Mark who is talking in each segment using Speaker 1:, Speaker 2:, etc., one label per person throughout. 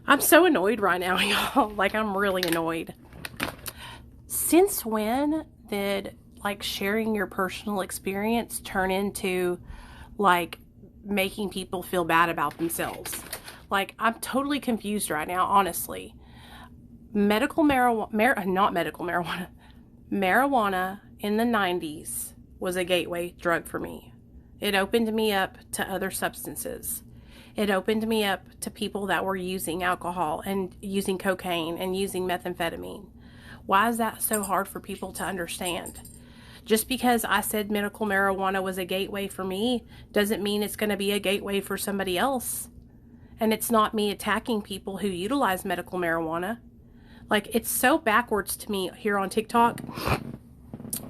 Speaker 1: I'm so annoyed right now, y'all. Like, I'm really annoyed. Since when did, like, sharing your personal experience turn into, like, making people feel bad about themselves? Like, I'm totally confused right now, honestly. Not medical marijuana. Marijuana in the 90s was a gateway drug for me. It opened me up to other substances. It opened me up to people that were using alcohol and using cocaine and using methamphetamine. Why is that so hard for people to understand? Just because I said medical marijuana was a gateway for me doesn't mean it's going to be a gateway for somebody else. And it's not me attacking people who utilize medical marijuana. Like, it's so backwards to me here on TikTok.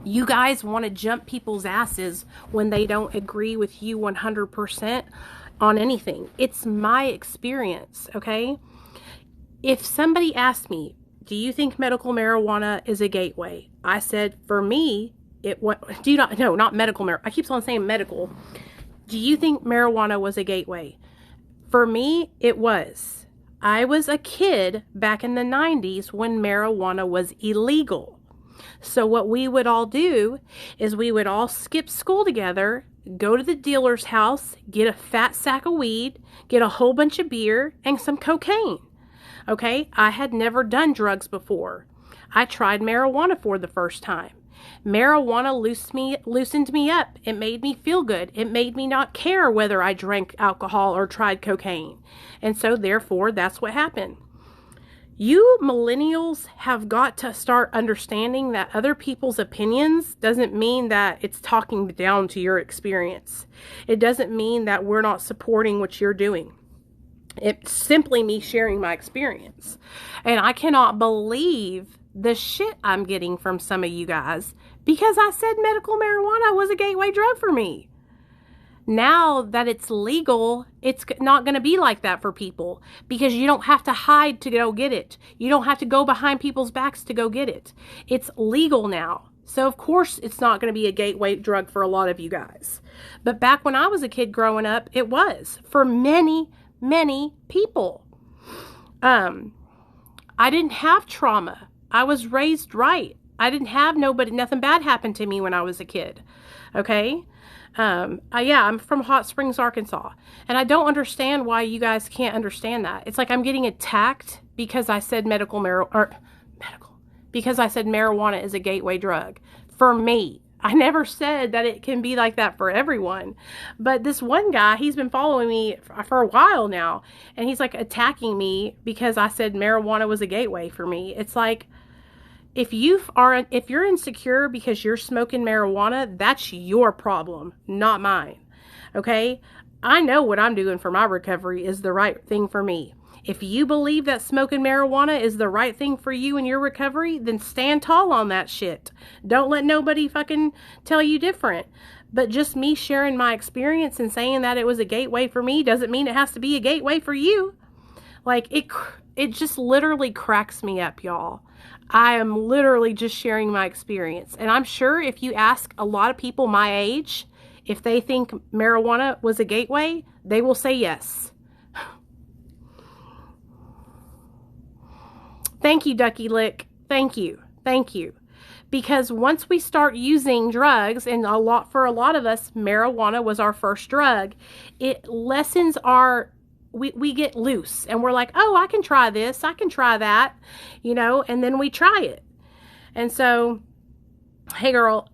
Speaker 1: You guys want to jump people's asses when they don't agree with you 100% on anything. It's my experience, okay? If somebody asked me, do you think medical marijuana is a gateway? I said, for me, not medical marijuana. I keep on saying medical. Do you think marijuana was a gateway? For me, it was. I was a kid back in the 90s when marijuana was illegal. So what we would all do is we would all skip school together, go to the dealer's house, get a fat sack of weed, get a whole bunch of beer, and some cocaine. Okay, I had never done drugs before. I tried marijuana for the first time. Marijuana loosened me up. It made me feel good. It made me not care whether I drank alcohol or tried cocaine. And so therefore, that's what happened. You millennials have got to start understanding that other people's opinions doesn't mean that it's talking down to your experience. It doesn't mean that we're not supporting what you're doing. It's simply me sharing my experience. And I cannot believe the shit I'm getting from some of you guys because I said medical marijuana was a gateway drug for me. Now that it's legal, it's not going to be like that for people because you don't have to hide to go get it. You don't have to go behind people's backs to go get it. It's legal now. So of course it's not going to be a gateway drug for a lot of you guys. But back when I was a kid growing up, it was for many people. I didn't have trauma. I was raised right. I didn't have nothing bad happened to me when I was a kid. Okay? I'm from Hot Springs, Arkansas. And I don't understand why you guys can't understand that. It's like I'm getting attacked because I said because I said marijuana is a gateway drug for me. I never said that it can be like that for everyone. But this one guy, he's been following me for a while now. And he's like attacking me because I said marijuana was a gateway for me. It's like, if you're insecure because you're smoking marijuana, that's your problem, not mine. Okay? I know what I'm doing for my recovery is the right thing for me. If you believe that smoking marijuana is the right thing for you in your recovery, then stand tall on that shit. Don't let nobody fucking tell you different. But just me sharing my experience and saying that it was a gateway for me doesn't mean it has to be a gateway for you. Like, it just literally cracks me up, y'all. I am literally just sharing my experience. And I'm sure if you ask a lot of people my age, if they think marijuana was a gateway, they will say yes. Thank you, Ducky Lick. Thank you. Thank you. Because once we start using drugs, and for a lot of us, marijuana was our first drug, it lessens we get loose and we're like, oh, I can try this, I can try that, and then we try it. And so, hey girl,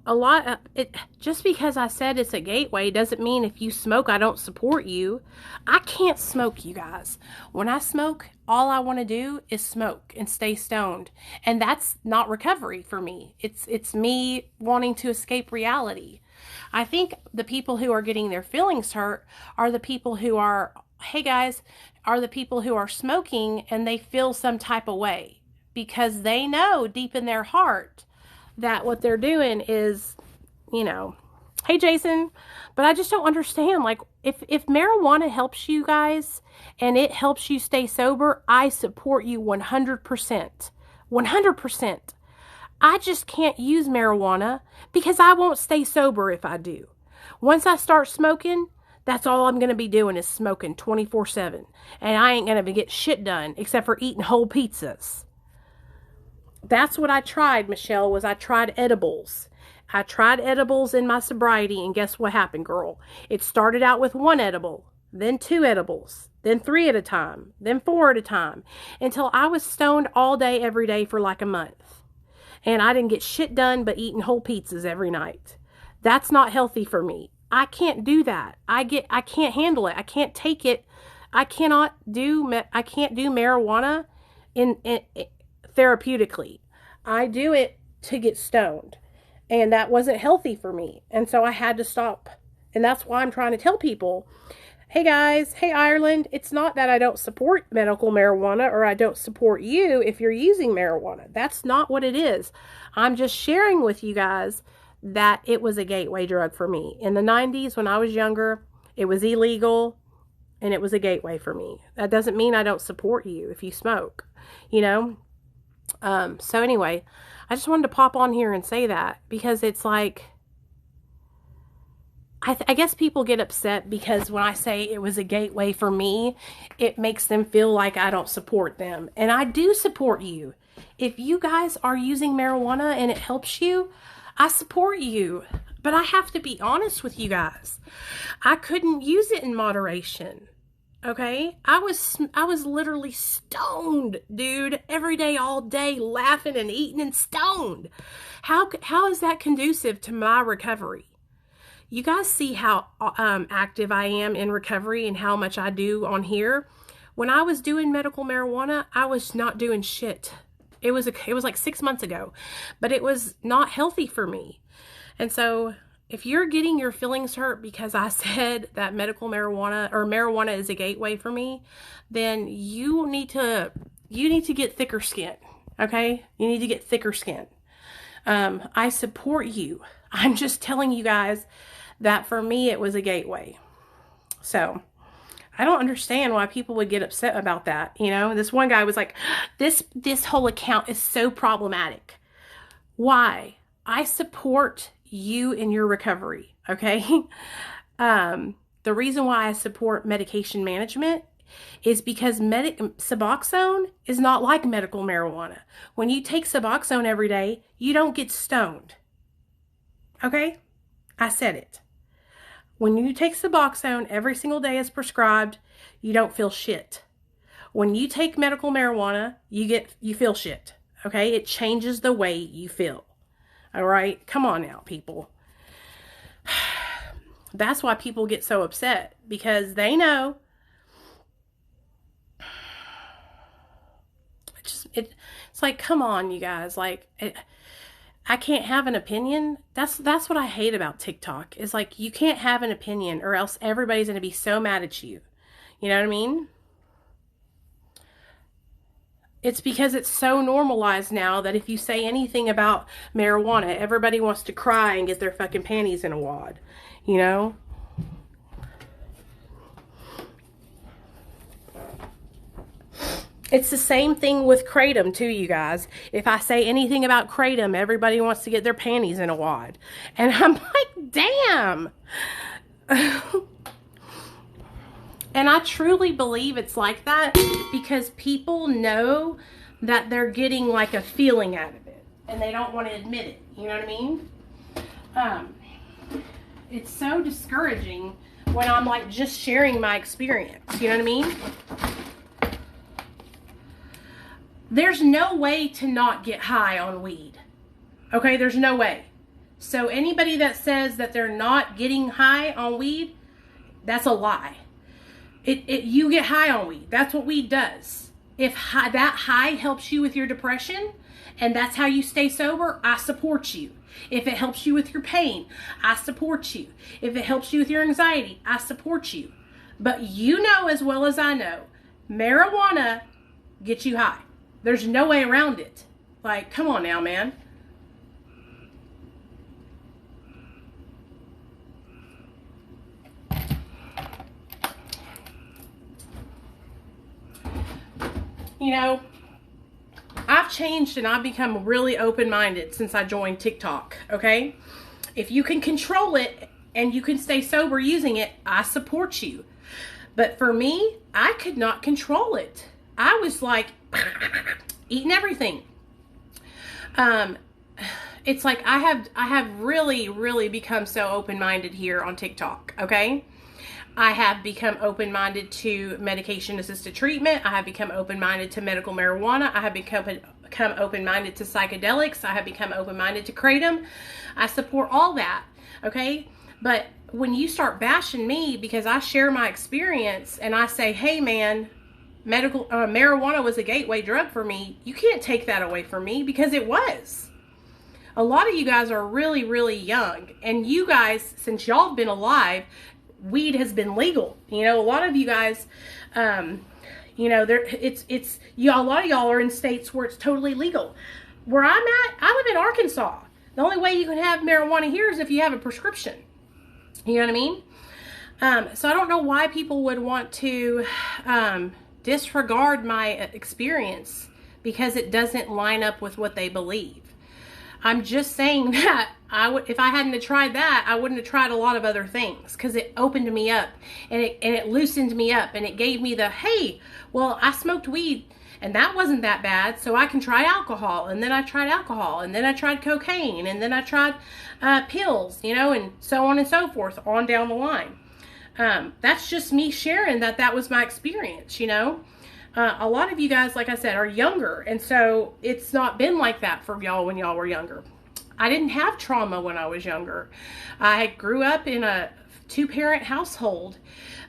Speaker 1: just because I said it's a gateway doesn't mean if you smoke, I don't support you. I can't smoke, you guys. When I smoke, all I want to do is smoke and stay stoned. And that's not recovery for me. It's me wanting to escape reality. I think the people who are getting their feelings hurt are the people who are the people who are smoking and they feel some type of way because they know deep in their heart that what they're doing is, hey Jason, but I just don't understand. Like, if marijuana helps you guys and it helps you stay sober, I support you 100%. 100%. I just can't use marijuana because I won't stay sober if I do. Once I start smoking, That's all I'm going to be doing is smoking 24/7. And I ain't going to get shit done except for eating whole pizzas. That's what I tried, Michelle, was I tried edibles. I tried edibles in my sobriety, and guess what happened, girl? It started out with 1 edible, then 2 edibles, then 3 at a time, then 4 at a time, until I was stoned all day, every day for like a month. And I didn't get shit done but eating whole pizzas every night. That's not healthy for me. I can't do that. I can't handle it. I can't take it. I can't do marijuana in therapeutically. I do it to get stoned. And that wasn't healthy for me. And so I had to stop. And that's why I'm trying to tell people, hey guys, hey Ireland, it's not that I don't support medical marijuana or I don't support you if you're using marijuana. That's not what it is. I'm just sharing with you guys that it was a gateway drug for me. In the 90s, when I was younger, it was illegal and it was a gateway for me. That doesn't mean I don't support you if you smoke, you know? So anyway, I just wanted to pop on here and say that because it's like, I guess people get upset because when I say it was a gateway for me, it makes them feel like I don't support them. And I do support you. If you guys are using marijuana and it helps you, I support you. But I have to be honest with you guys. I couldn't use it in moderation. Okay? I was literally stoned, dude, every day, all day, laughing and eating and stoned. How is that conducive to my recovery? You guys see how active I am in recovery and how much I do on here. When I was doing medical marijuana, I was not doing shit. It was like 6 months ago, but it was not healthy for me. And so if you're getting your feelings hurt because I said that medical marijuana or marijuana is a gateway for me, then you need to get thicker skin. Okay? You need to get thicker skin. I support you. I'm just telling you guys that for me, it was a gateway. So I don't understand why people would get upset about that. You know, this one guy was like, this whole account is so problematic. Why? I support you in your recovery. Okay. The reason why I support medication management is because Suboxone is not like medical marijuana. When you take Suboxone every day, you don't get stoned. Okay? I said it. When you take Suboxone every single day as prescribed, you don't feel shit. When you take medical marijuana, you feel shit. Okay? It changes the way you feel. All right? Come on now, people. That's why people get so upset, because they know it's like, come on, you guys. Like, I can't have an opinion. That's what I hate about TikTok. Is like, you can't have an opinion or else everybody's going to be so mad at you. You know what I mean? It's because it's so normalized now that if you say anything about marijuana, everybody wants to cry and get their fucking panties in a wad. You know? It's the same thing with Kratom too, you guys. If I say anything about Kratom, everybody wants to get their panties in a wad. And I'm like, damn. And I truly believe it's like that because people know that they're getting like a feeling out of it. And they don't want to admit it. You know what I mean? It's so discouraging when I'm like just sharing my experience. You know what I mean? There's no way to not get high on weed. Okay, there's no way. So anybody that says that they're not getting high on weed, that's a lie. You get high on weed. That's what weed does. If that high helps you with your depression and that's how you stay sober, I support you. If it helps you with your pain, I support you. If it helps you with your anxiety, I support you. But you know as well as I know, marijuana gets you high. There's no way around it. Like, come on now, man. You know, I've changed and I've become really open-minded since I joined TikTok, okay? If you can control it, and you can stay sober using it, I support you. But for me, I could not control it. I was like eating everything. It's like I have really become so open-minded here on TikTok, okay? I have become open-minded to medication-assisted treatment. I have become open-minded to medical marijuana. I have become open-minded to psychedelics. I have become open-minded to kratom. I support all that, okay? But when you start bashing me because I share my experience and I say, hey man, marijuana was a gateway drug for me, you can't take that away from me, because it was. A lot of you guys are really young, and you guys, since y'all have been alive, weed has been legal. You know, a lot of you guys, you know, a lot of y'all are in states where it's totally legal. Where I'm at, I live in Arkansas. The only way you can have marijuana here is if you have a prescription. You know what I mean? So I don't know why people would want to disregard my experience because it doesn't line up with what they believe. I'm just saying that if I hadn't have tried that, I wouldn't have tried a lot of other things, because it opened me up and it loosened me up, and it gave me the, hey, well, I smoked weed and that wasn't that bad, so I can try alcohol. And then I tried alcohol, and then I tried cocaine, and then I tried pills, you know, and so on and so forth, on down the line. That's just me sharing that was my experience, you know. A lot of you guys, like I said, are younger, and so it's not been like that for y'all when y'all were younger. I didn't have trauma when I was younger. I grew up in a two-parent household.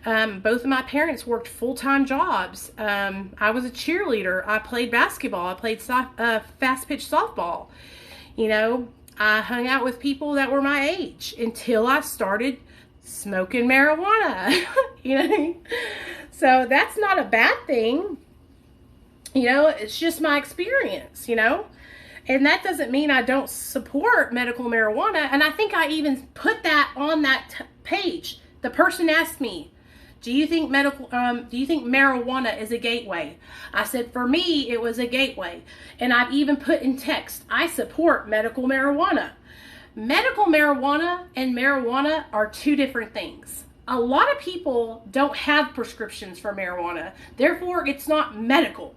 Speaker 1: Both of my parents worked full-time jobs. I was a cheerleader. I played basketball. I played fast-pitch softball. You know, I hung out with people that were my age until I started smoking marijuana. You know, so that's not a bad thing. You know, it's just my experience, you know. And that doesn't mean I don't support medical marijuana. And I think I even put that on that page. The person asked me, do you think marijuana is a gateway? I said, for me, it was a gateway. And I've even put in text, I support medical marijuana. Medical marijuana and marijuana are two different things. A lot of people don't have prescriptions for marijuana. Therefore, it's not medical.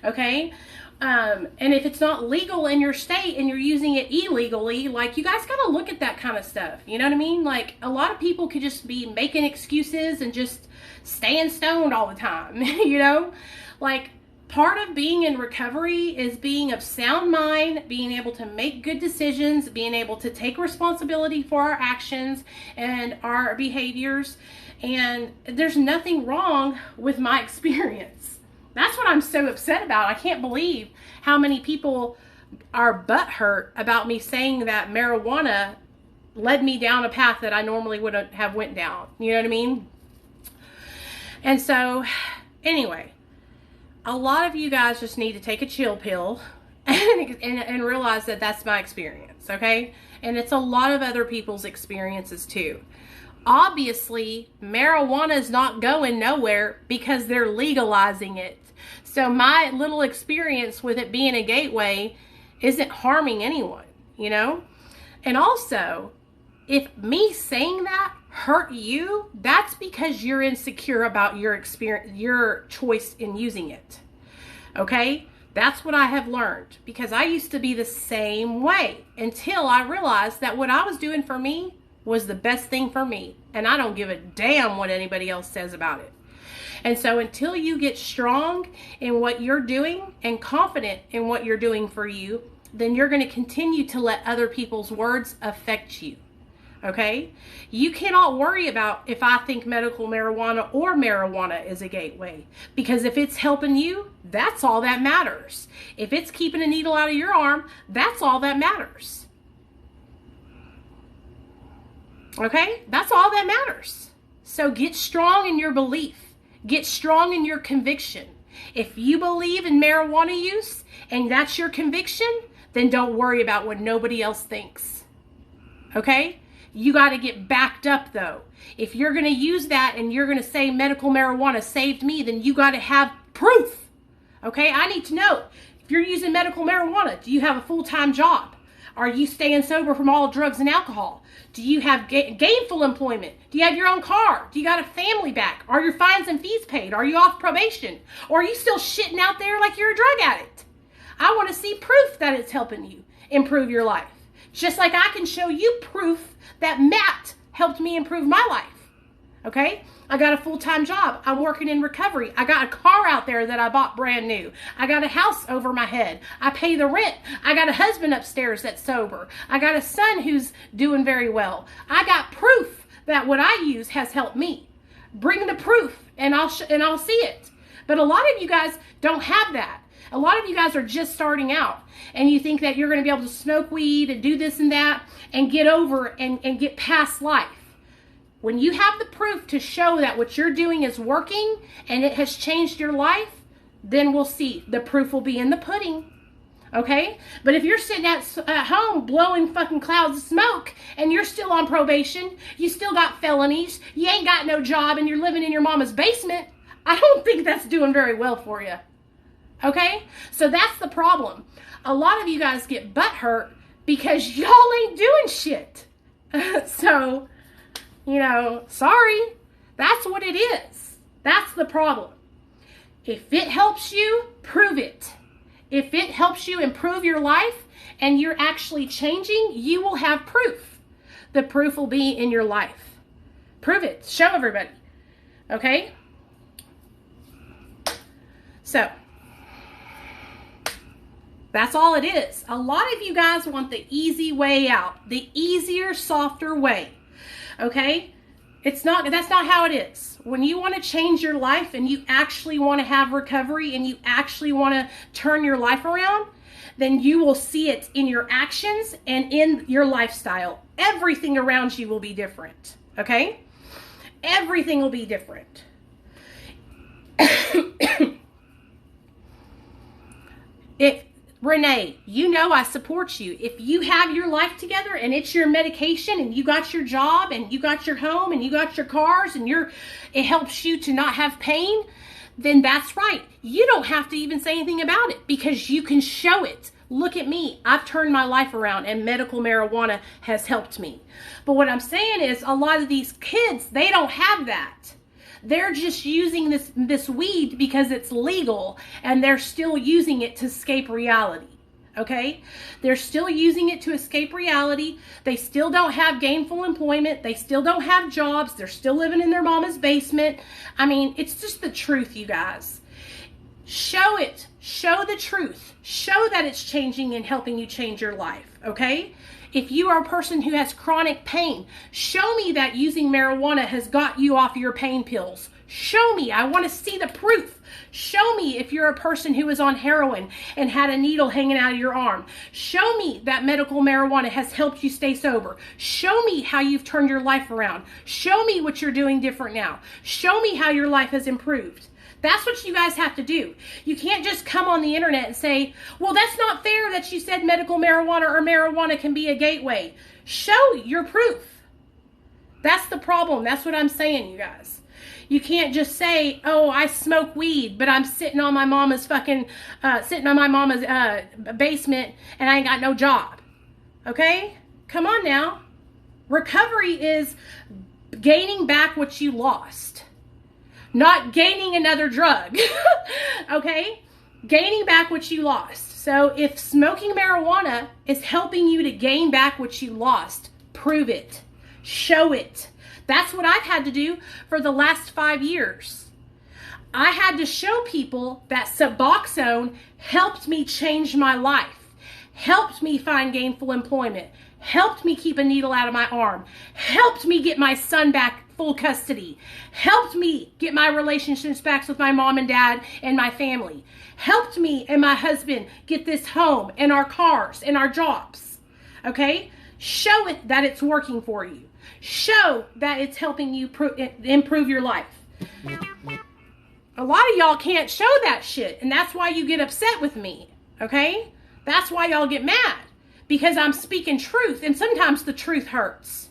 Speaker 1: Okay? And if it's not legal in your state and you're using it illegally, like, you guys got to look at that kind of stuff. You know what I mean? Like, a lot of people could just be making excuses and just staying stoned all the time. You know? Like, part of being in recovery is being of sound mind, being able to make good decisions, being able to take responsibility for our actions and our behaviors. And there's nothing wrong with my experience. That's what I'm so upset about. I can't believe how many people are butthurt about me saying that marijuana led me down a path that I normally wouldn't have went down. You know what I mean? And so, anyway, a lot of you guys just need to take a chill pill and realize that that's my experience, okay? And it's a lot of other people's experiences too. Obviously, marijuana is not going nowhere because they're legalizing it. So my little experience with it being a gateway isn't harming anyone, you know? And also, if me saying that hurt you, that's because you're insecure about your experience, your choice in using it. Okay? That's what I have learned, because I used to be the same way until I realized that what I was doing for me was the best thing for me. And I don't give a damn what anybody else says about it. And so until you get strong in what you're doing and confident in what you're doing for you, then you're going to continue to let other people's words affect you. Okay? You cannot worry about if I think medical marijuana or marijuana is a gateway, because if it's helping you, that's all that matters. If it's keeping a needle out of your arm, that's all that matters. Okay? That's all that matters. So get strong in your belief. Get strong in your conviction. If you believe in marijuana use and that's your conviction, then don't worry about what nobody else thinks. Okay? You got to get backed up though. If you're going to use that and you're going to say medical marijuana saved me, then you got to have proof. Okay? I need to know. If you're using medical marijuana, do you have a full-time job? Are you staying sober from all drugs and alcohol? Do you have gainful employment? Do you have your own car? Do you got a family back? Are your fines and fees paid? Are you off probation? Or are you still shitting out there like you're a drug addict? I want to see proof that it's helping you improve your life. Just like I can show you proof that Matt helped me improve my life. Okay? I got a full-time job. I'm working in recovery. I got a car out there that I bought brand new. I got a house over my head. I pay the rent. I got a husband upstairs that's sober. I got a son who's doing very well. I got proof that what I use has helped me. Bring the proof and I'll see it. But a lot of you guys don't have that. A lot of you guys are just starting out and you think that you're going to be able to smoke weed and do this and that and get over and get past life. When you have the proof to show that what you're doing is working and it has changed your life, then we'll see. The proof will be in the pudding. Okay? But if you're sitting at home blowing fucking clouds of smoke and you're still on probation, you still got felonies, you ain't got no job, and you're living in your mama's basement, I don't think that's doing very well for you. Okay? So that's the problem. A lot of you guys get butthurt because y'all ain't doing shit. So, you know, sorry. That's what it is. That's the problem. If it helps you, prove it. If it helps you improve your life and you're actually changing, you will have proof. The proof will be in your life. Prove it. Show everybody. Okay? So, that's all it is. A lot of you guys want the easy way out. The easier, softer way. Okay? That's not how it is. When you want to change your life and you actually want to have recovery and you actually want to turn your life around, then you will see it in your actions and in your lifestyle. Everything around you will be different. Okay? Everything will be different. Renee, you know I support you. If you have your life together and it's your medication and you got your job and you got your home and you got your cars and it helps you to not have pain, then that's right. You don't have to even say anything about it because you can show it. Look at me. I've turned my life around and medical marijuana has helped me. But what I'm saying is a lot of these kids, they don't have that. They're just using this weed because it's legal and they're still using it to escape reality. Okay? They're still using it to escape reality. They still don't have gainful employment. They still don't have jobs. They're still living in their mama's basement. I mean, it's just the truth, you guys. Show it. Show the truth. Show that it's changing and helping you change your life. Okay? If you are a person who has chronic pain, show me that using marijuana has got you off your pain pills. Show me. I want to see the proof. Show me if you're a person who is on heroin and had a needle hanging out of your arm. Show me that medical marijuana has helped you stay sober. Show me how you've turned your life around. Show me what you're doing different now. Show me how your life has improved. That's what you guys have to do. You can't just come on the internet and say, well, that's not fair that you said medical marijuana or marijuana can be a gateway. Show your proof. That's the problem. That's what I'm saying, you guys. You can't just say, oh, I smoke weed, but I'm sitting on my mama's basement and I ain't got no job. Okay? Come on now. Recovery is gaining back what you lost. Not gaining another drug. Okay? Gaining back what you lost. So if smoking marijuana is helping you to gain back what you lost, prove it. Show it. That's what I've had to do for the last 5 years. I had to show people that Suboxone helped me change my life, helped me find gainful employment, helped me keep a needle out of my arm, helped me get my son back full custody, helped me get my relationships back with my mom and dad and my family, helped me and my husband get this home and our cars and our jobs. Okay? Show it that it's working for you. Show that it's helping you improve your life. A lot of y'all can't show that shit, and that's why you get upset with me. Okay? That's why y'all get mad, because I'm speaking truth, and sometimes the truth hurts.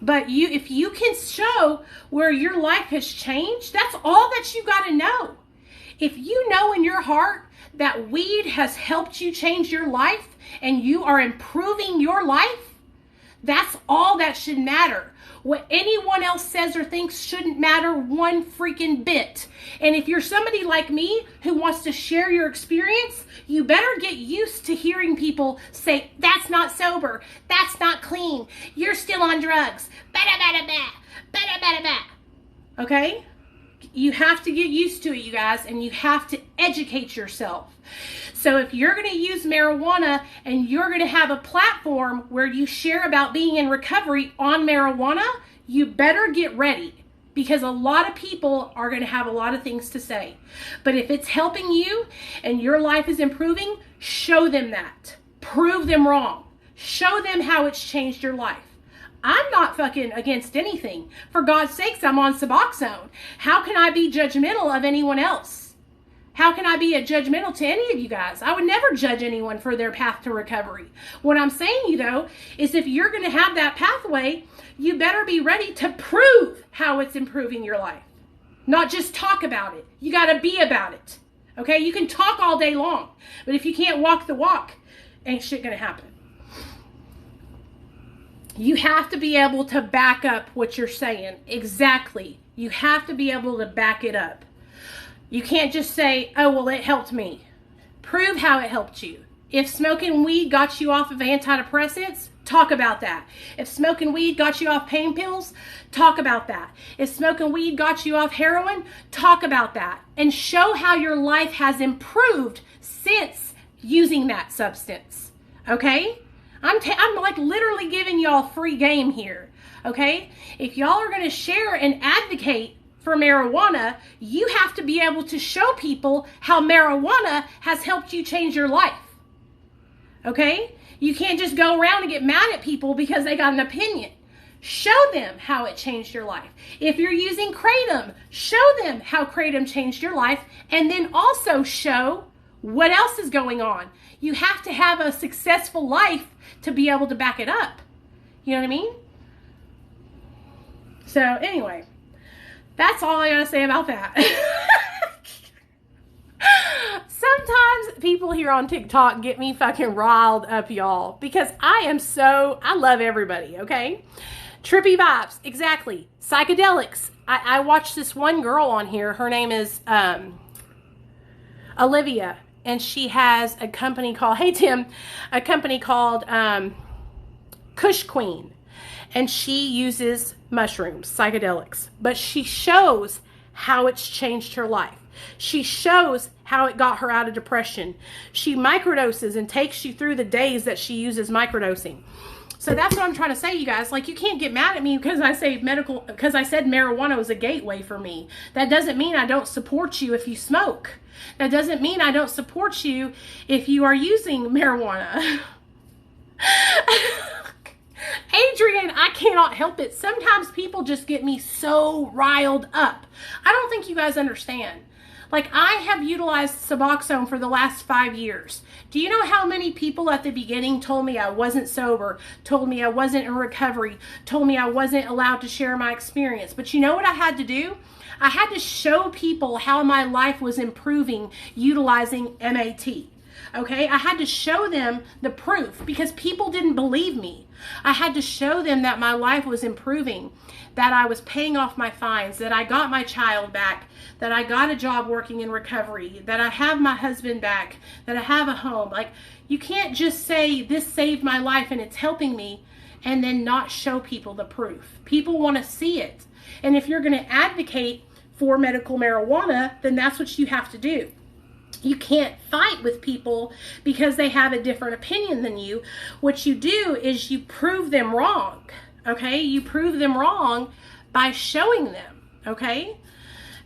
Speaker 1: But if you can show where your life has changed, that's all that you got to know. If you know in your heart that weed has helped you change your life and you are improving your life, that's all that should matter. What anyone else says or thinks shouldn't matter one freaking bit. And if you're somebody like me who wants to share your experience, you better get used to hearing people say, that's not sober, that's not clean, you're still on drugs, okay? You have to get used to it, you guys, and you have to educate yourself. So if you're going to use marijuana and you're going to have a platform where you share about being in recovery on marijuana, you better get ready, because a lot of people are going to have a lot of things to say. But if it's helping you and your life is improving, show them that. Prove them wrong. Show them how it's changed your life. I'm not fucking against anything. For God's sakes, I'm on Suboxone. How can I be judgmental of anyone else? How can I be judgmental to any of you guys? I would never judge anyone for their path to recovery. What I'm saying, you know, is if you're going to have that pathway, you better be ready to prove how it's improving your life. Not just talk about it. You got to be about it. Okay? You can talk all day long, but if you can't walk the walk, ain't shit going to happen. You have to be able to back up what you're saying. Exactly. You have to be able to back it up. You can't just say, oh, well, it helped me. Prove how it helped you. If smoking weed got you off of antidepressants, talk about that. If smoking weed got you off pain pills, talk about that. If smoking weed got you off heroin, talk about that. And show how your life has improved since using that substance. Okay? I'm like literally giving y'all free game here, okay? If y'all are going to share and advocate for marijuana, you have to be able to show people how marijuana has helped you change your life, okay? You can't just go around and get mad at people because they got an opinion. Show them how it changed your life. If you're using Kratom, show them how Kratom changed your life, and then also show what else is going on. You have to have a successful life to be able to back it up. You know what I mean? So anyway, that's all I gotta say about that. Sometimes people here on TikTok get me fucking riled up, y'all, because I love everybody, okay? Trippy vibes, exactly. Psychedelics. I watched this one girl on here. Her name is Olivia. And she has a company called, hey Tim, a company called Kush Queen. And she uses mushrooms, psychedelics. But she shows how it's changed her life. She shows how it got her out of depression. She microdoses and takes you through the days that she uses microdosing. So that's what I'm trying to say, you guys. Like, you can't get mad at me because I said marijuana was a gateway for me. That doesn't mean I don't support you if you smoke. That doesn't mean I don't support you if you are using marijuana. Adrian, I cannot help it. Sometimes people just get me so riled up. I don't think you guys understand. Like, I have utilized Suboxone for the last 5 years. Do you know how many people at the beginning told me I wasn't sober, told me I wasn't in recovery, told me I wasn't allowed to share my experience? But you know what I had to do? I had to show people how my life was improving utilizing MAT. Okay, I had to show them the proof because people didn't believe me. I had to show them that my life was improving, that I was paying off my fines, that I got my child back, that I got a job working in recovery, that I have my husband back, that I have a home. Like, you can't just say this saved my life and it's helping me and then not show people the proof. People want to see it. And if you're going to advocate for medical marijuana, then that's what you have to do. You can't fight with people because they have a different opinion than you. What you do is you prove them wrong, okay? You prove them wrong by showing them, okay?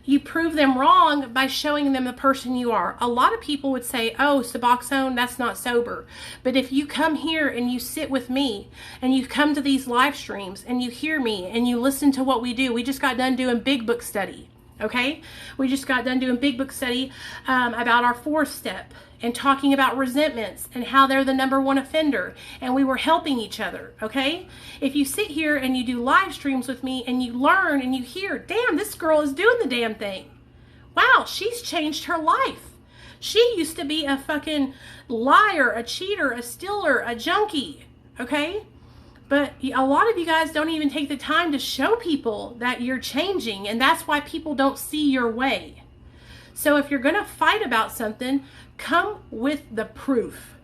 Speaker 1: You prove them wrong by showing them the person you are. A lot of people would say, oh, Suboxone, that's not sober. But if you come here and you sit with me and you come to these live streams and you hear me and you listen to what we do, we just got done doing Big Book study. Okay, we just got done doing Big Book study about our 4th step and talking about resentments and how they're the #1 offender, and we were helping each other. Okay, if you sit here and you do live streams with me and you learn and you hear, damn, this girl is doing the damn thing. wow, she's changed her life. She used to be a fucking liar, a cheater, a stealer, a junkie, okay? But a lot of you guys don't even take the time to show people that you're changing, and that's why people don't see your way. So if you're going to fight about something, come with the proof.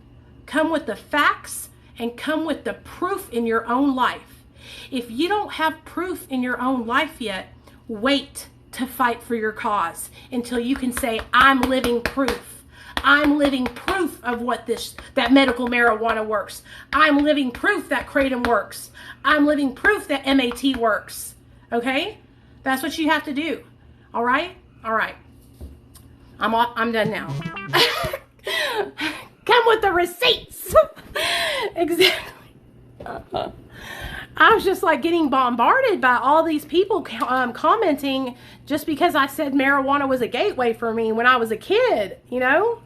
Speaker 1: Come with the facts and come with the proof in your own life. If you don't have proof in your own life yet, wait to fight for your cause until you can say, I'm living proof. I'm living proof of that medical marijuana works. I'm living proof that Kratom works. I'm living proof that MAT works. Okay? That's what you have to do. All right? All right. I'm done now. Come with the receipts. Exactly. I was just like getting bombarded by all these people commenting just because I said marijuana was a gateway for me when I was a kid, you know?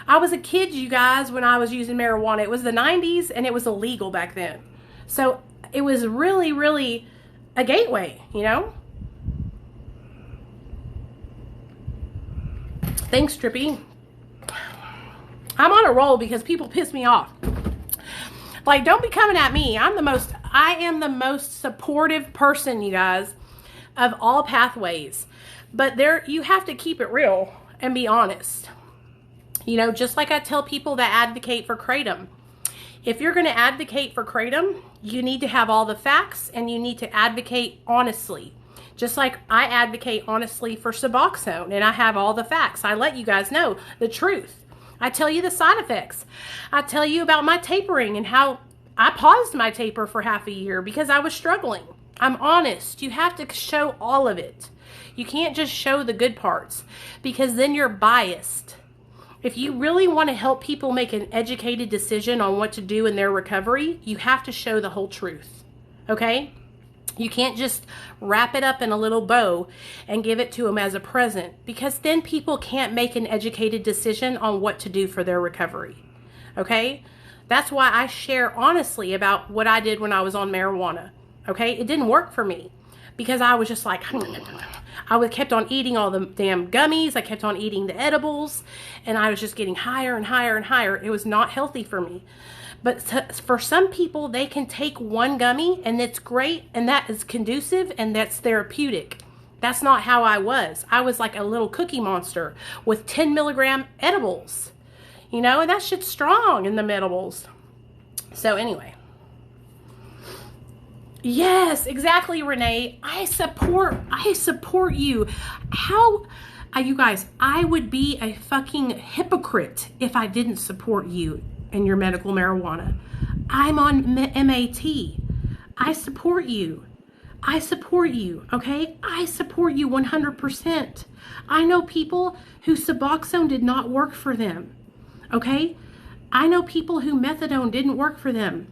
Speaker 1: I was a kid, you guys, when I was using marijuana. It was the 90s and it was illegal back then. So it was really, really a gateway, you know? Thanks, Trippy. I'm on a roll because people piss me off. Like, don't be coming at me. I am the most supportive person, you guys, of all pathways. But you have to keep it real and be honest. You know, just like I tell people that advocate for Kratom. If you're going to advocate for Kratom, you need to have all the facts and you need to advocate honestly. Just like I advocate honestly for Suboxone and I have all the facts. I let you guys know the truth. I tell you the side effects. I tell you about my tapering and how I paused my taper for half a year because I was struggling. I'm honest. You have to show all of it. You can't just show the good parts because then you're biased. If you really want to help people make an educated decision on what to do in their recovery, you have to show the whole truth. Okay? You can't just wrap it up in a little bow and give it to them as a present because then people can't make an educated decision on what to do for their recovery. Okay? That's why I share honestly about what I did when I was on marijuana. Okay? It didn't work for me because I was just like, I kept on eating all the damn gummies. I kept on eating the edibles and I was just getting higher and higher and higher. It was not healthy for me. But for some people, they can take one gummy and it's great and that is conducive and that's therapeutic. That's not how I was. I was like a little cookie monster with 10 milligram edibles, you know, and that shit's strong in the edibles. So anyway. Yes, exactly, Renee. I support you. You guys, I would be a fucking hypocrite if I didn't support you and your medical marijuana. I'm on MAT. I support you. I support you, okay? I support you 100%. I know people who Suboxone did not work for them, okay? I know people who methadone didn't work for them.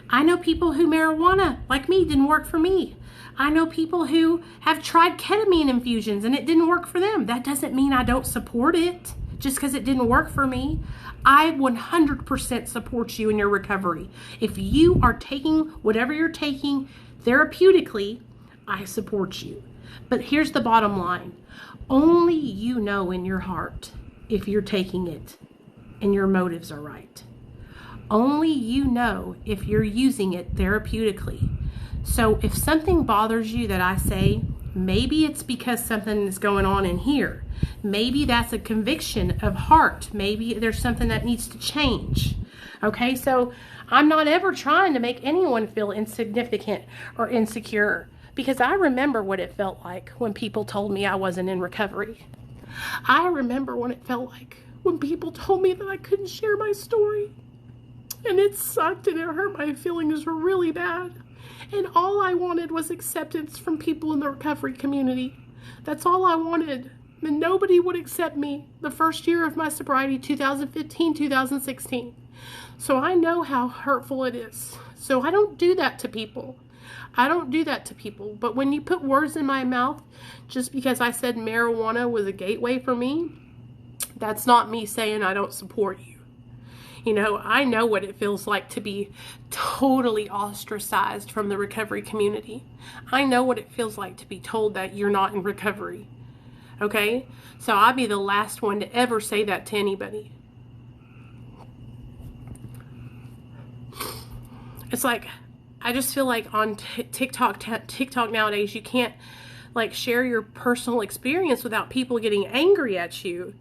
Speaker 1: I know people who marijuana, like me, didn't work for me. I know people who have tried ketamine infusions and it didn't work for them. That doesn't mean I don't support it just because it didn't work for me. I 100% support you in your recovery. If you are taking whatever you're taking therapeutically, I support you. But here's the bottom line. Only you know in your heart if you're taking it and your motives are right. Only you know if you're using it therapeutically. So if something bothers you that I say, maybe it's because something is going on in here. Maybe that's a conviction of heart. Maybe there's something that needs to change. Okay, so I'm not ever trying to make anyone feel insignificant or insecure because I remember what it felt like when people told me I wasn't in recovery. I remember what it felt like when people told me that I couldn't share my story. And it sucked and it hurt my feelings really bad. And all I wanted was acceptance from people in the recovery community. That's all I wanted. And nobody would accept me the first year of my sobriety, 2015, 2016. So I know how hurtful it is. So I don't do that to people. I don't do that to people. But when you put words in my mouth, just because I said marijuana was a gateway for me, that's not me saying I don't support you. You know, I know what it feels like to be totally ostracized from the recovery community. I know what it feels like to be told that you're not in recovery. okay? So I'll be the last one to ever say that to anybody. It's like, I just feel like on TikTok nowadays, you can't like share your personal experience without people getting angry at you.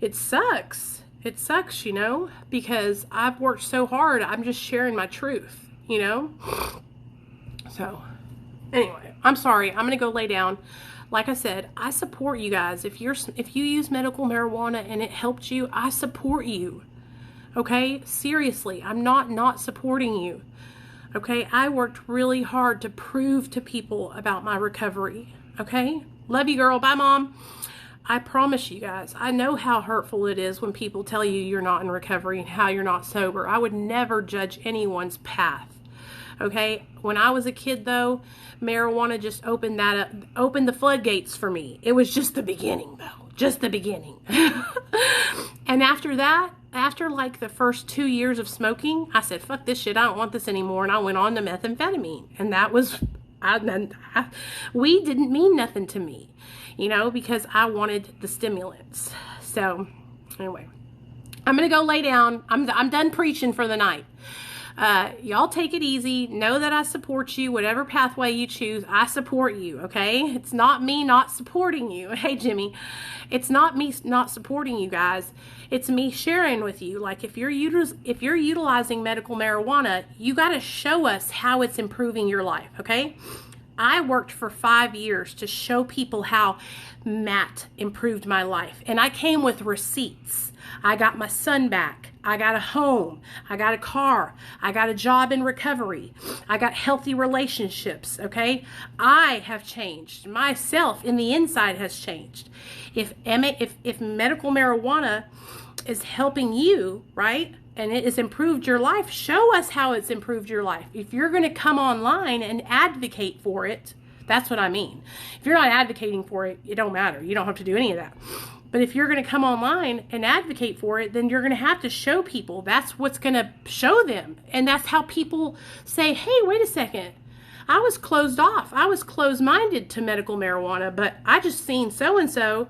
Speaker 1: It sucks. It sucks, you know, because I've worked so hard. I'm just sharing my truth, you know? So anyway, I'm sorry. I'm going to go lay down. Like I said, I support you guys. If you use medical marijuana and it helped you, I support you. Okay? Seriously, I'm not supporting you. Okay? I worked really hard to prove to people about my recovery. Okay? Love you, girl. Bye, Mom. I promise you guys, I know how hurtful it is when people tell you you're not in recovery and how you're not sober. I would never judge anyone's path. Okay? When I was a kid, though, marijuana just opened the floodgates for me. It was just the beginning, though. Just the beginning. And after that, after like the first 2 years of smoking, I said, fuck this shit. I don't want this anymore. And I went on to methamphetamine. And that was, weed didn't mean nothing to me, you know, because I wanted the stimulants. So anyway, I'm going to go lay down. I'm done preaching for the night. Y'all take it easy. Know that I support you. Whatever pathway you choose, I support you, okay? It's not me not supporting you. Hey, Jimmy. It's not me not supporting you guys. It's me sharing with you. Like, if you're utilizing medical marijuana, you got to show us how it's improving your life, okay? I worked for 5 years to show people how Matt improved my life. And I came with receipts. I got my son back. I got a home. I got a car. I got a job in recovery. I got healthy relationships, okay? I have changed. Myself in the inside has changed. If medical marijuana is helping you, right, and it has improved your life, show us how it's improved your life. If you're going to come online and advocate for it, that's what I mean. If you're not advocating for it, it don't matter. You don't have to do any of that. But if you're going to come online and advocate for it, then you're going to have to show people. That's what's going to show them. And that's how people say, hey, wait a second. I was closed off. I was closed-minded to medical marijuana, but I just seen so-and-so,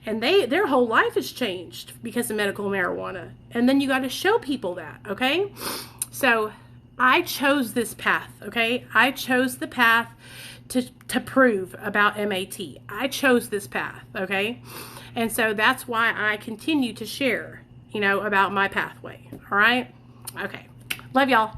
Speaker 1: and their whole life has changed because of medical marijuana. And then you got to show people that, okay? So I chose this path, okay? I chose the path to prove about MAT. I chose this path, okay? And so that's why I continue to share, you know, about my pathway. All right? Okay. Love y'all.